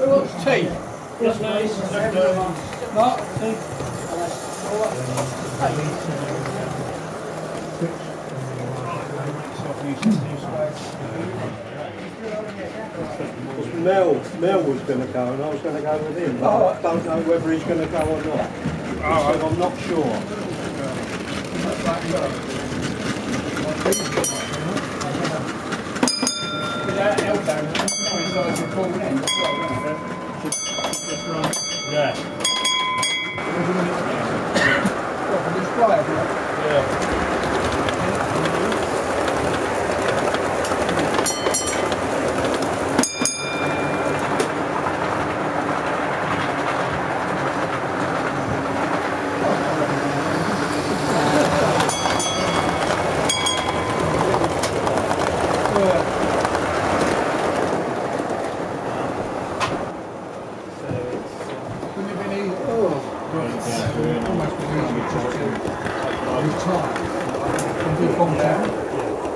wants tea? Yes, please. Mark, tea? Mel was going to go and I was going to go with him, but I don't know whether he's going to go or not. So I'm not sure.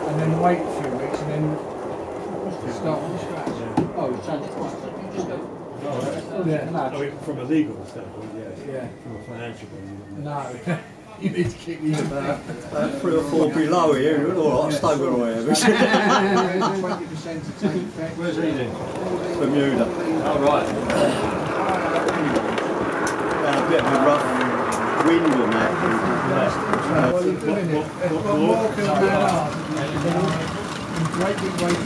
And then wait a few weeks and then start from scratch. Oh, it's changed twice. From a legal standpoint, yeah. From a financial point, no. You need to keep me about 3 or 4 below here, all right, stay where I am. 20% to take effect. Where's he then? Bermuda. Oh, right. A bit of a rough wind on that. Well, you're doing it. It's got more than a man hard. In great big weight.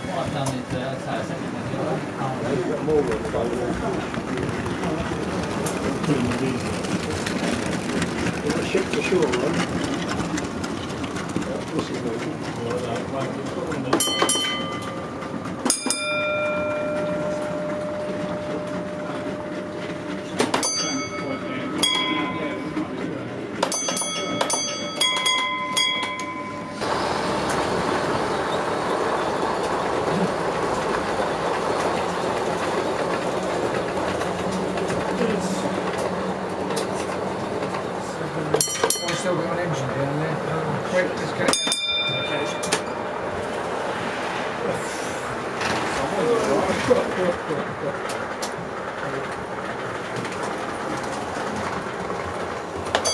What I've done is Ship to shore, right? This is Still got an engine down there. Quick, let's get it.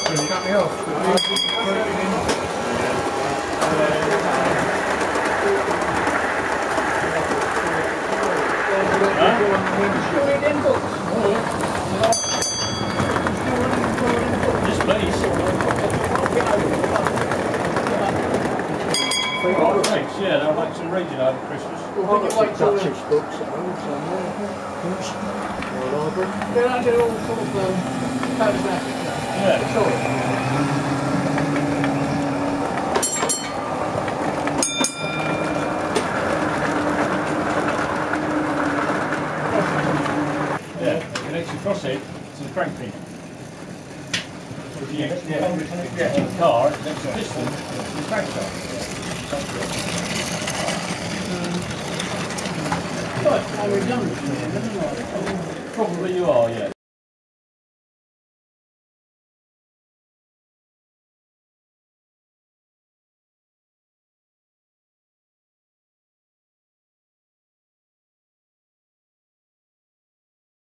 Can you cut me off? Yes, please. Oh, thanks. Yeah, they'll make some reading over Christmas. I've got some Dutchish books at home somewhere. Or library. They're under all sort of photographic. Yeah. Sure. Yeah, it connects your crosshead to the crank pin. Yeah, to the car, it connects the piston to the crankshaft. Probably you are, yeah.